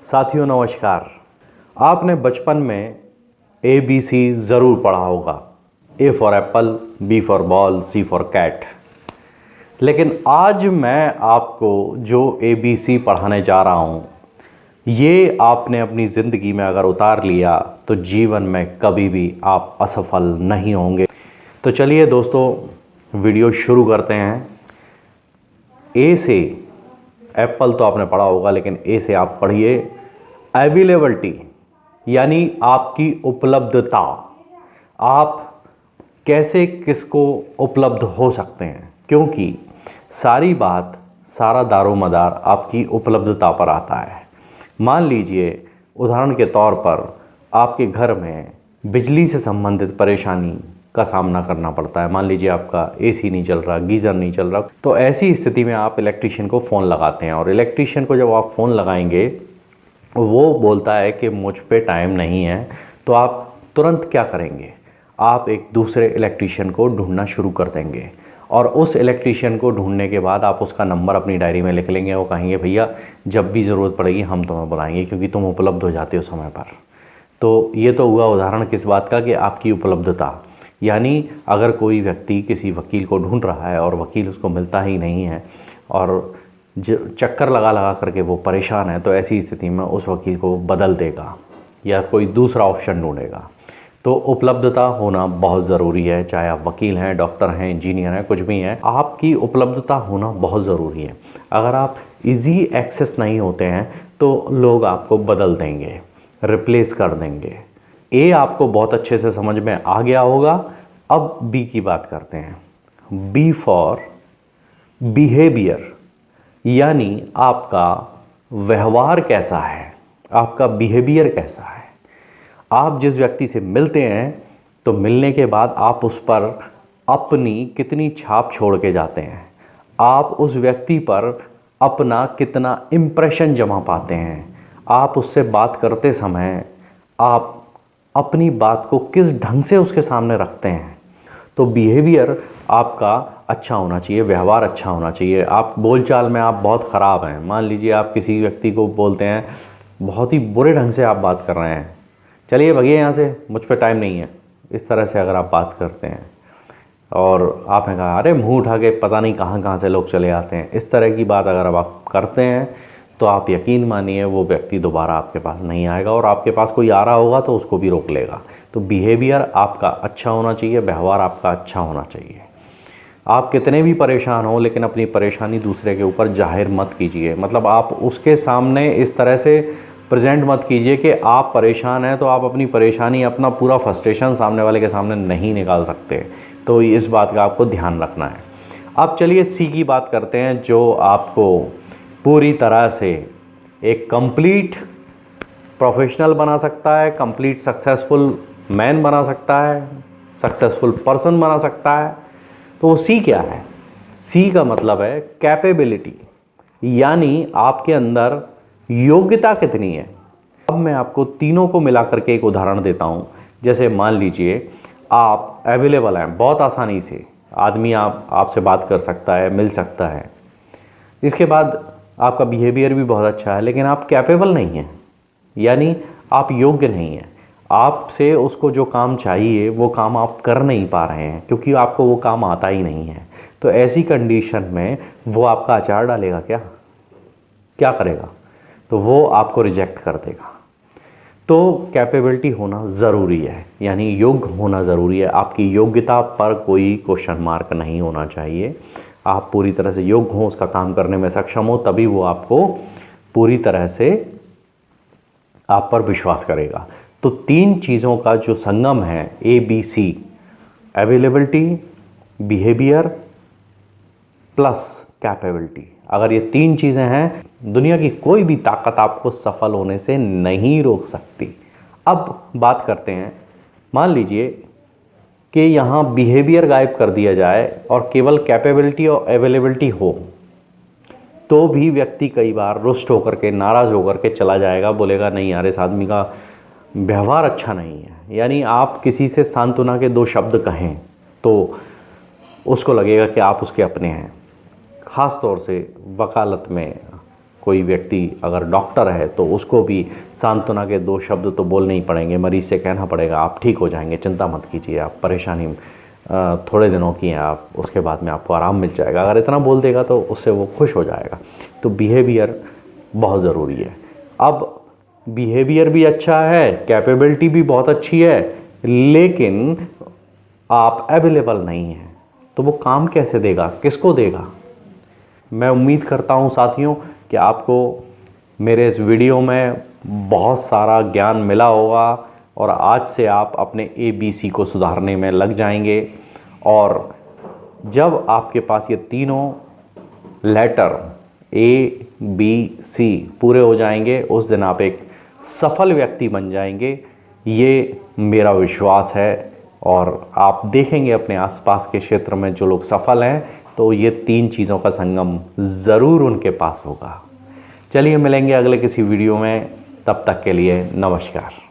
साथियों नमस्कार। आपने बचपन में ABC ज़रूर पढ़ा होगा। A for apple, B for ball, C for cat. लेकिन आज मैं आपको जो ABC पढ़ाने जा रहा हूँ, ये आपने अपनी ज़िंदगी में अगर उतार लिया तो जीवन में कभी भी आप असफल नहीं होंगे। तो चलिए दोस्तों, वीडियो शुरू करते हैं। A से एप्पल तो आपने पढ़ा होगा, लेकिन A से आप पढ़िए अवेलेबिलिटी, यानी आपकी उपलब्धता। आप कैसे किसको उपलब्ध हो सकते हैं, क्योंकि सारी बात, सारा दारोमदार आपकी उपलब्धता पर आता है। मान लीजिए उदाहरण के तौर पर आपके घर में बिजली से संबंधित परेशानी का सामना करना पड़ता है। मान लीजिए आपका AC नहीं चल रहा, गीज़र नहीं चल रहा, तो ऐसी स्थिति में आप इलेक्ट्रीशियन को फ़ोन लगाते हैं। और इलेक्ट्रीशियन को जब आप फ़ोन लगाएंगे, वो बोलता है कि मुझ पे टाइम नहीं है, तो आप तुरंत क्या करेंगे? आप एक दूसरे इलेक्ट्रीशियन को ढूंढना शुरू कर देंगे। और उस इलेक्ट्रीशियन को ढूंढने के बाद आप उसका नंबर अपनी डायरी में लिख लेंगे। वो कहेंगे भैया जब भी ज़रूरत पड़ेगी हम तुम्हें बुलाएंगे, क्योंकि तुम उपलब्ध हो जाते हो समय पर। तो ये तो हुआ उदाहरण किस बात का, कि आपकी उपलब्धता। यानी अगर कोई व्यक्ति किसी वकील को ढूंढ रहा है और वकील उसको मिलता ही नहीं है और चक्कर लगा लगा करके वो परेशान है, तो ऐसी स्थिति में उस वकील को बदल देगा या कोई दूसरा ऑप्शन ढूंढेगा। तो उपलब्धता होना बहुत ज़रूरी है। चाहे आप वकील हैं, डॉक्टर हैं, इंजीनियर हैं, कुछ भी हैं, आपकी उपलब्धता होना बहुत ज़रूरी है। अगर आप इजी एक्सेस नहीं होते हैं तो लोग आपको बदल देंगे, रिप्लेस कर देंगे। A आपको बहुत अच्छे से समझ में आ गया होगा। अब B की बात करते हैं। B फॉर बिहेवियर, यानी आपका व्यवहार कैसा है, आपका बिहेवियर कैसा है। आप जिस व्यक्ति से मिलते हैं तो मिलने के बाद आप उस पर अपनी कितनी छाप छोड़ के जाते हैं, आप उस व्यक्ति पर अपना कितना इम्प्रेशन जमा पाते हैं, आप उससे बात करते समय आप अपनी बात को किस ढंग से उसके सामने रखते हैं। तो बिहेवियर आपका अच्छा होना चाहिए, व्यवहार अच्छा होना चाहिए। आप बोलचाल में आप बहुत ख़राब हैं, मान लीजिए आप किसी व्यक्ति को बोलते हैं, बहुत ही बुरे ढंग से आप बात कर रहे हैं, चलिए भगिए यहाँ से, मुझ पर टाइम नहीं है, इस तरह से अगर आप बात करते हैं और आपने कहा अरे मुंह उठा के पता नहीं कहाँ कहाँ से लोग चले आते हैं, इस तरह की बात अगर आप करते हैं तो आप यकीन मानिए वो व्यक्ति दोबारा आपके पास नहीं आएगा, और आपके पास कोई आ रहा होगा तो उसको भी रोक लेगा। तो बिहेवियर आपका अच्छा होना चाहिए, व्यवहार आपका अच्छा होना चाहिए। आप कितने भी परेशान हो, लेकिन अपनी परेशानी दूसरे के ऊपर जाहिर मत कीजिए। मतलब आप उसके सामने इस तरह से प्रेजेंट मत कीजिए कि आप परेशान हैं, तो आप अपनी परेशानी, अपना पूरा फ्रस्ट्रेशन सामने वाले के सामने नहीं निकाल सकते। तो इस बात का आपको ध्यान रखना है। अब चलिए C की बात करते हैं, जो आपको पूरी तरह से एक कंप्लीट प्रोफेशनल बना सकता है, कंप्लीट सक्सेसफुल मैन बना सकता है, सक्सेसफुल पर्सन बना सकता है। तो वो C क्या है? C का मतलब है कैपेबिलिटी, यानी आपके अंदर योग्यता कितनी है। अब मैं आपको तीनों को मिलाकर के एक उदाहरण देता हूँ। जैसे मान लीजिए आप अवेलेबल हैं, बहुत आसानी से आदमी आपसे बात कर सकता है, मिल सकता है। इसके बाद आपका बिहेवियर भी बहुत अच्छा है, लेकिन आप कैपेबल नहीं हैं, यानी आप योग्य नहीं हैं। आपसे उसको जो काम चाहिए वो काम आप कर नहीं पा रहे हैं, क्योंकि आपको वो काम आता ही नहीं है। तो ऐसी कंडीशन में वो आपका अचार डालेगा क्या करेगा? तो वो आपको रिजेक्ट कर देगा। तो कैपेबिलिटी होना ज़रूरी है, यानी योग्य होना ज़रूरी है। आपकी योग्यता पर कोई क्वेश्चन मार्क नहीं होना चाहिए। आप पूरी तरह से योग्य हो, उसका काम करने में सक्षम हो, तभी वो आपको पूरी तरह से आप पर विश्वास करेगा। तो तीन चीज़ों का जो संगम है, ABC, availability, behaviour plus capability, अगर ये तीन चीज़ें हैं, दुनिया की कोई भी ताकत आपको सफल होने से नहीं रोक सकती। अब बात करते हैं, मान लीजिए कि यहाँ बिहेवियर गायब कर दिया जाए और केवल कैपेबिलिटी और अवेलेबिलिटी हो, तो भी व्यक्ति कई बार रुष्ट होकर के, नाराज़ होकर के चला जाएगा, बोलेगा नहीं यार इस आदमी का व्यवहार अच्छा नहीं है। यानी आप किसी से सांत्वना के दो शब्द कहें तो उसको लगेगा कि आप उसके अपने हैं। ख़ास तौर से वकालत में कोई व्यक्ति अगर डॉक्टर है तो उसको भी सांत्वना के 2 शब्द तो बोलने ही पड़ेंगे, मरीज से कहना पड़ेगा आप ठीक हो जाएंगे, चिंता मत कीजिए, आप परेशानी थोड़े दिनों की हैं आप, उसके बाद में आपको आराम मिल जाएगा। अगर इतना बोल देगा तो उससे वो खुश हो जाएगा। तो बिहेवियर बहुत ज़रूरी है। अब बिहेवियर भी अच्छा है, कैपेबिलिटी भी बहुत अच्छी है, लेकिन आप अवेलेबल नहीं हैं तो वो काम कैसे देगा, किसको देगा? मैं उम्मीद करता हूं साथियों कि आपको मेरे इस वीडियो में बहुत सारा ज्ञान मिला होगा और आज से आप अपने ABC को सुधारने में लग जाएंगे। और जब आपके पास ये तीनों लेटर ABC पूरे हो जाएंगे उस दिन आप एक सफल व्यक्ति बन जाएंगे, ये मेरा विश्वास है। और आप देखेंगे अपने आसपास के क्षेत्र में जो लोग सफल हैं तो ये 3 चीज़ों का संगम ज़रूर उनके पास होगा। चलिए मिलेंगे अगले किसी वीडियो में, तब तक के लिए नमस्कार।